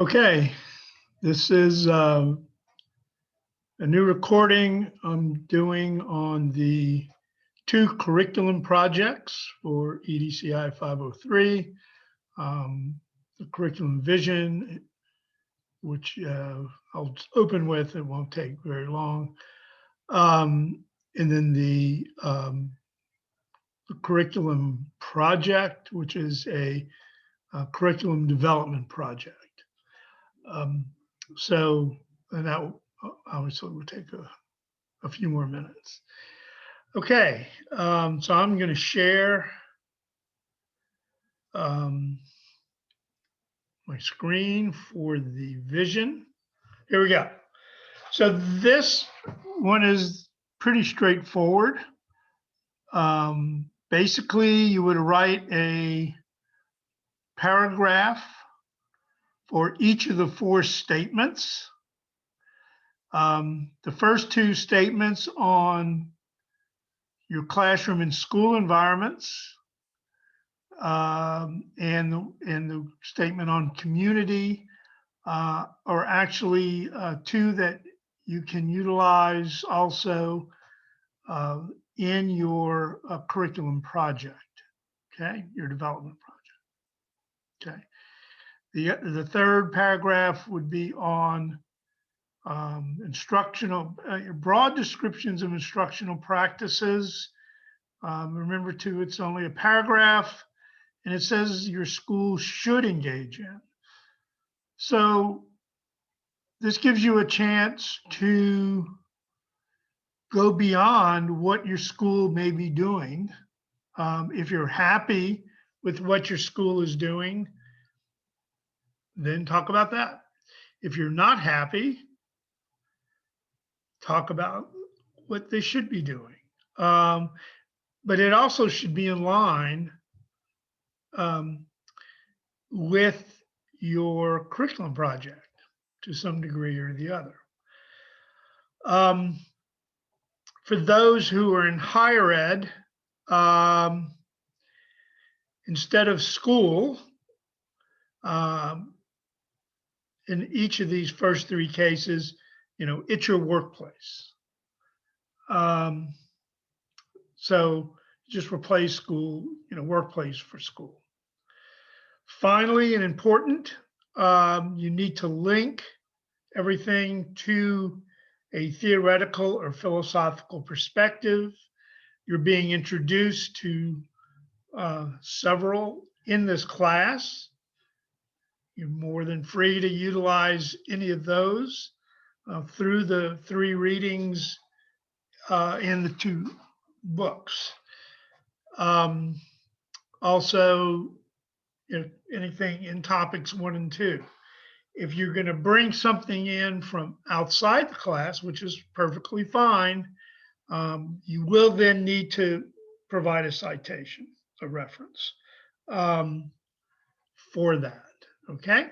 Okay, this is a new recording I'm doing on the 2 curriculum projects for EDCI 503, the curriculum vision, which I'll open with, it won't take very long, and then the curriculum project, which is a curriculum development project. So that obviously will take a few more minutes. Okay, so I'm going to share my screen for the vision. Here we go. So this one is pretty straightforward. Basically, you would write a paragraph for each of the 4 statements. The first 2 statements on your classroom and school environments, and the statement on community are actually 2 that you can utilize also in your curriculum project, okay, your development project, okay. The third paragraph would be on instructional, broad descriptions of instructional practices. Remember too, it's only a paragraph and it says your school should engage in. So this gives you a chance to go beyond what your school may be doing. If you're happy with what your school is doing, then talk about that. If you're not happy, talk about what they should be doing. But it also should be in line with your curriculum project to some degree or the other. For those who are in higher ed, instead of school, in each of these first 3 cases, it's your workplace. So just replace school, workplace for school. Finally, and important, you need to link everything to a theoretical or philosophical perspective. You're being introduced to several in this class. You're more than free to utilize any of those through the 3 readings in the 2 books. Also, anything in topics 1 and 2. If you're going to bring something in from outside the class, which is perfectly fine, you will then need to provide a citation, a reference for that. Okay.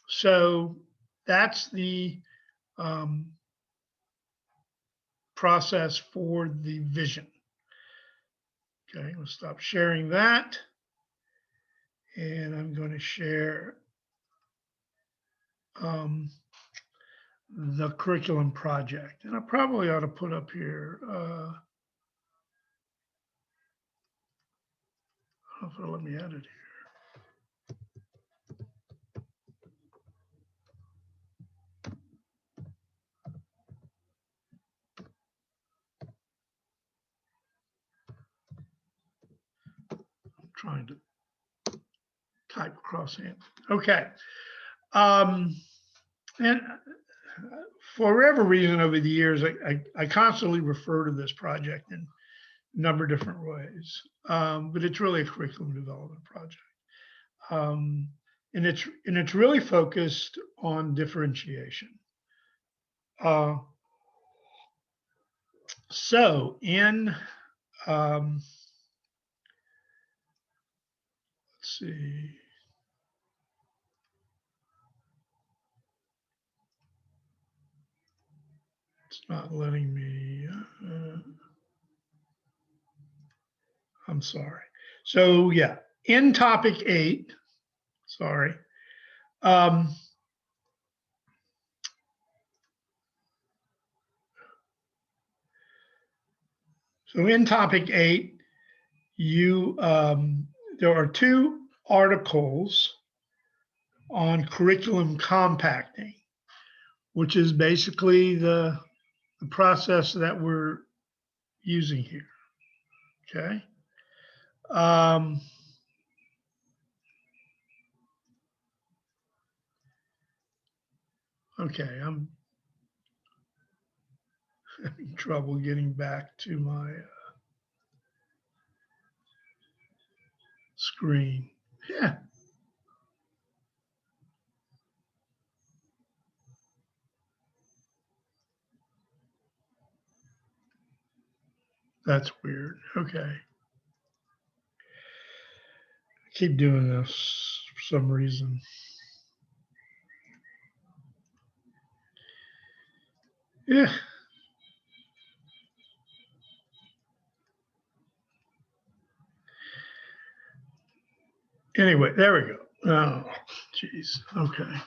So that's the process for the vision. Okay, we'll stop sharing that. And I'm going to share the curriculum project. And I probably ought to put up here, hopefully let me edit here. Trying to type crosshand. Okay. And for whatever reason over the years, I constantly refer to this project in a number of different ways, but it's really a curriculum development project. And it's really focused on differentiation. So in let's see. It's not letting me, I'm sorry. So yeah, in topic 8, sorry, Um, so in topic 8, there are 2 articles on curriculum compacting, which is basically the process that we're using here. Okay. Okay, I'm having trouble getting back to my screen. Yeah. That's weird. Okay. Keep doing this for some reason. Yeah. Anyway, there we go. Oh, geez. Okay.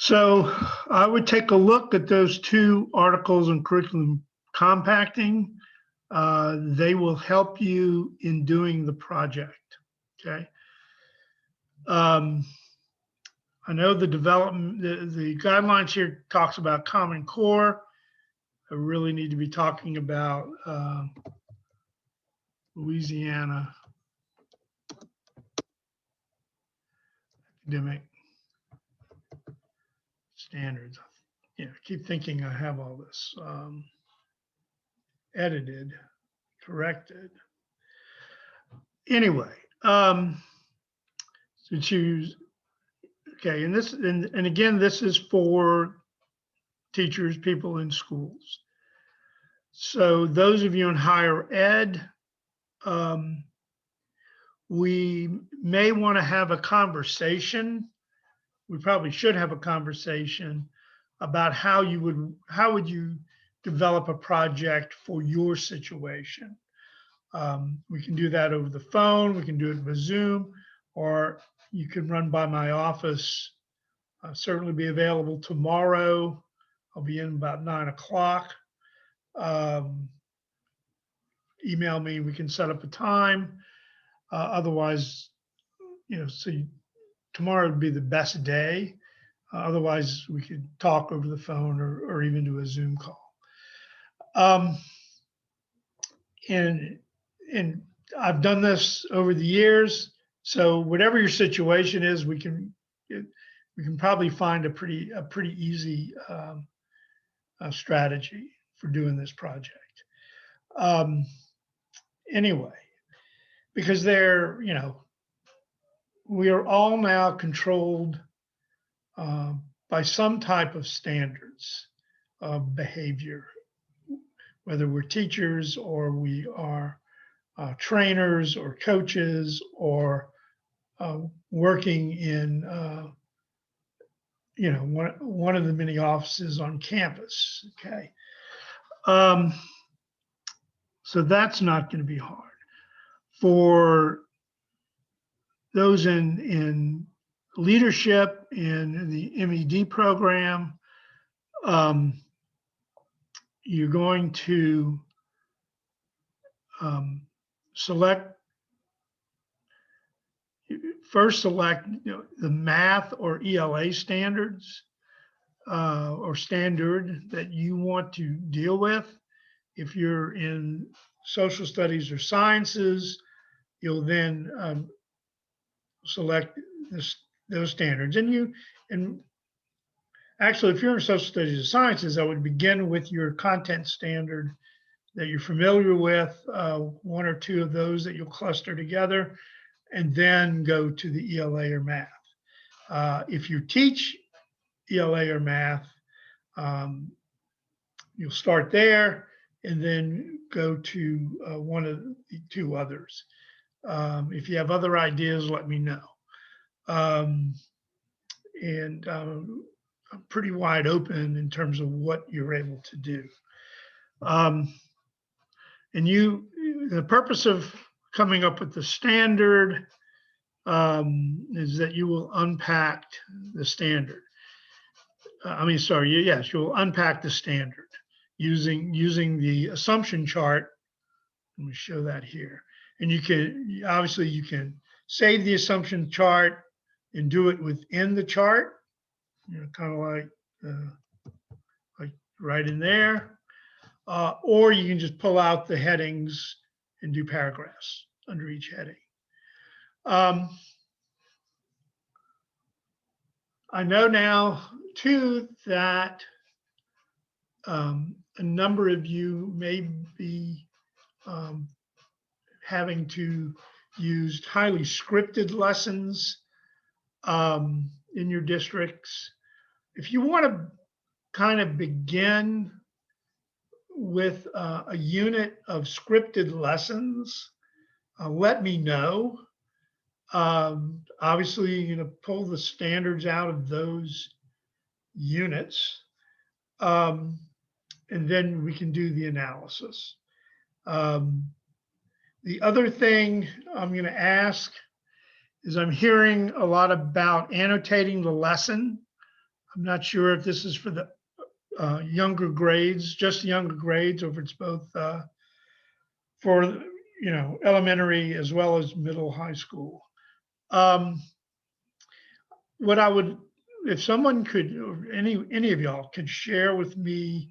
So I would take a look at those 2 articles on curriculum compacting. They will help you in doing the project. Okay. I know the development, the guidelines here talks about Common Core. I really need to be talking about Louisiana academic standards. Yeah, I keep thinking I have all this edited, corrected. Anyway, to choose, okay, and this, and again, this is for teachers, people in schools. So those of you in higher ed, we may want to have a conversation. We probably should have a conversation about how would you develop a project for your situation. We can do that over the phone. We can do it with Zoom, or you can run by my office. I'll certainly be available tomorrow. I'll be in about 9 o'clock. Email me. We can set up a time. Otherwise, tomorrow would be the best day. Otherwise, we could talk over the phone or even do a Zoom call. And I've done this over the years. So whatever your situation is, we can probably find a pretty easy strategy for doing this project. Anyway, because we are all now controlled by some type of standards of behavior, whether we're teachers or we are trainers or coaches or working in one of the many offices on campus. Okay, so that's not going to be hard for those in leadership in the MED program. You're going to select the math or ELA standards or standard that you want to deal with. If you're in social studies or sciences, you'll then select those standards. And actually, if you're in social studies or sciences, I would begin with your content standard that you're familiar with, 1 or 2 of those that you'll cluster together, and then go to the ELA or math. If you teach ELA or math, you'll start there and then go to one of the 2 others. If you have other ideas, let me know. I'm pretty wide open in terms of what you're able to do. And the purpose of coming up with the standard is that you will unpack the standard. Yes, you'll unpack the standard using the assumption chart. Let me show that here. And you can save the assumption chart and do it within the chart, kind of like right in there. Or you can just pull out the headings and do paragraphs under each heading. I know now too that a number of you may be having to use highly scripted lessons in your districts. If you want to kind of begin with a unit of scripted lessons, let me know. Obviously, pull the standards out of those units, and then we can do the analysis. The other thing I'm going to ask is I'm hearing a lot about annotating the lesson. I'm not sure if this is for the younger grades, just younger grades, or if it's both for elementary as well as middle high school. What I would, if someone could, or any of y'all could share with me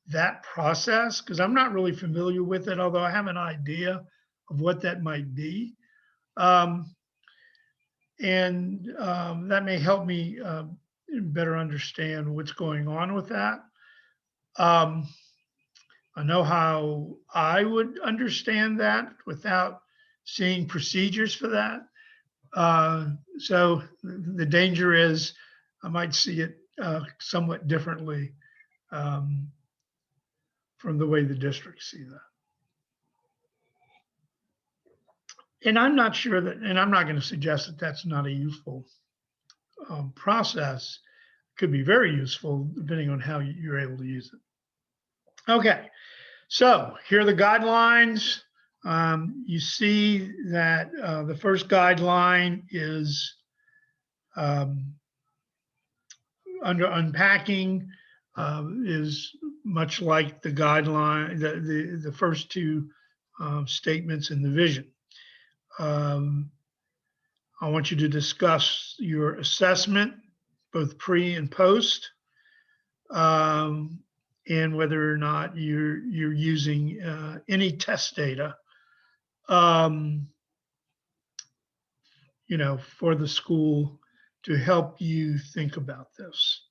that process, because I'm not really familiar with it, although I have an idea of what that might be. That may help me better understand what's going on with that. I know how I would understand that without seeing procedures for that. So the danger is I might see it somewhat differently from the way the districts see that. And I'm not sure that, and I'm not going to suggest that that's not a useful process. It could be very useful depending on how you're able to use it. Okay, so here are the guidelines. You see that the first guideline is under unpacking, is much like the guideline, the first two statements in the vision. I want you to discuss your assessment, both pre and post, and whether or not you're using any test data, for the school to help you think about this.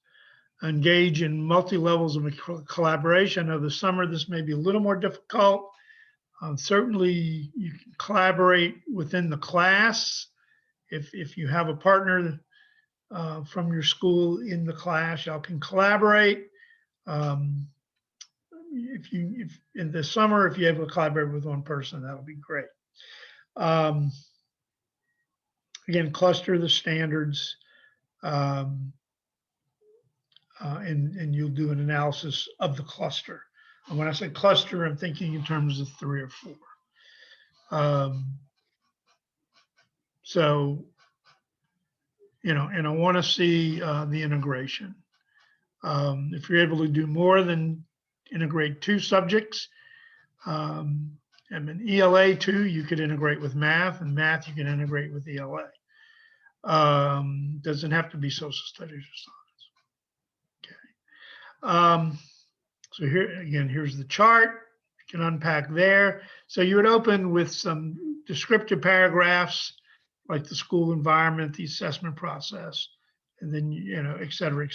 Engage in multi-levels of collaboration. Over the summer, this may be a little more difficult. Certainly, you can collaborate within the class. If you have a partner from your school in the class, y'all can collaborate. If in the summer, if you're able to collaborate with one person, that'll be great. Again, cluster the standards, and you'll do an analysis of the cluster. And when I say cluster, I'm thinking in terms of 3 or 4. So, and I want to see the integration. If you're able to do more than integrate 2 subjects, and in ELA 2, you could integrate with math, and math you can integrate with ELA. Doesn't have to be social studies or science. Okay. So here again, here's the chart. You can unpack there. So you would open with some descriptive paragraphs like the school environment, the assessment process, and then, et cetera,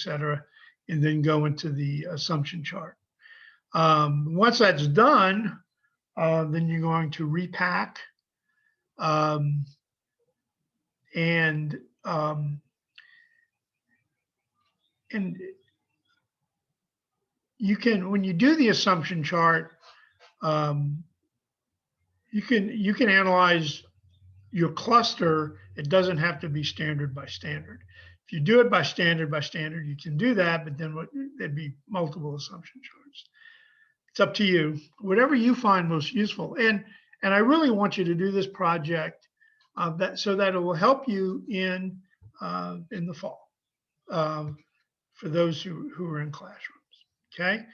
and then go into the assumption chart. Once that's done, then you're going to repack, and you can, when you do the assumption chart, you can analyze your cluster. It doesn't have to be standard by standard. If you do it by standard, you can do that, but then there'd be multiple assumption charts. It's up to you, whatever you find most useful. And And I really want you to do this project so that it will help you in the fall for those who are in classrooms. Okay.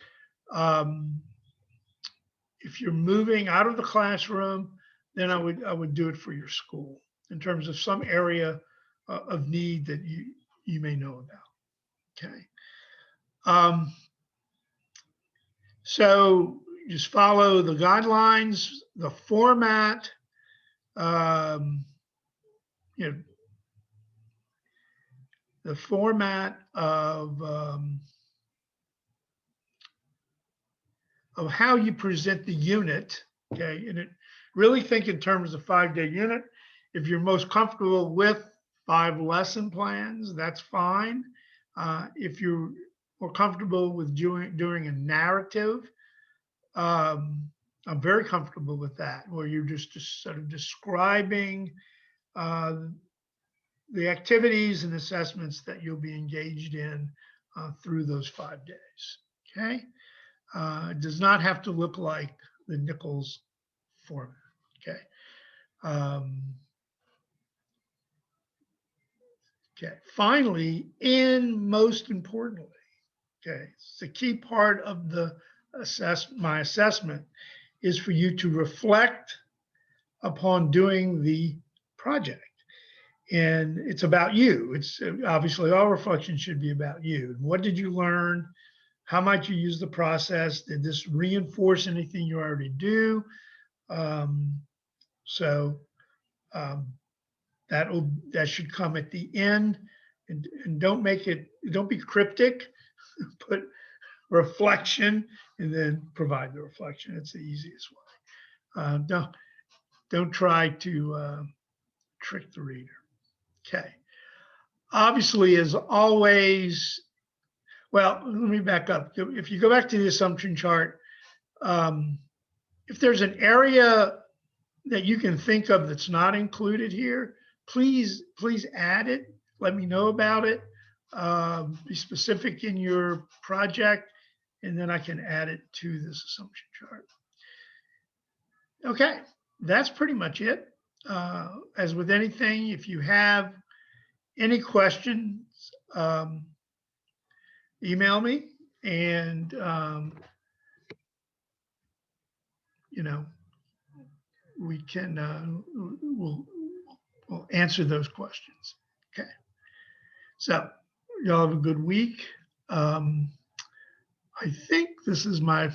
If you're moving out of the classroom, then I would do it for your school in terms of some area of need that you may know about. Okay. So just follow the guidelines, the format, you know, the format of how you present the unit. Okay, and really think in terms of 5-day unit. If you're most comfortable with 5 lesson plans, that's fine. If you're more comfortable with doing a narrative, I'm very comfortable with that, where you're just sort of describing the activities and assessments that you'll be engaged in through those 5 days. Okay, it does not have to look like the Nichols format. Okay. Okay. Finally, and most importantly, okay, it's the key part of the my assessment is for you to reflect upon doing the project. And it's about you. It's obviously all reflection should be about you. What did you learn? How might you use the process? Did this reinforce anything you already do? That should come at the end, and don't be cryptic. Put reflection and then provide the reflection. It's the easiest way. Don't try to trick the reader. Okay. Obviously, as always, well, let me back up. If you go back to the assumption chart, if there's an area that you can think of that's not included here, please add it. Let me know about it. Be specific in your project, and then I can add it to this assumption chart. Okay, that's pretty much it. As with anything, if you have any questions, email me, and we can we'll answer those questions. Okay. So y'all have a good week. I think this is my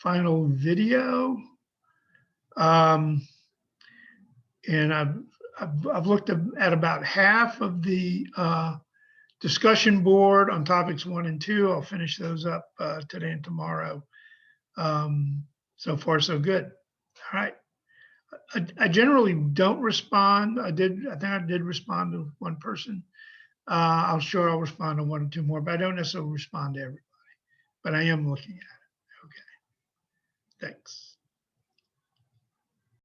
final video. And I've looked at about half of the discussion board on topics 1 and 2. I'll finish those up today and tomorrow. So far, so good. All right. I generally don't respond. I think I did respond to one person. I'll respond to 1 or 2 more, but I don't necessarily respond to everybody. But I am looking at it. Okay. Thanks.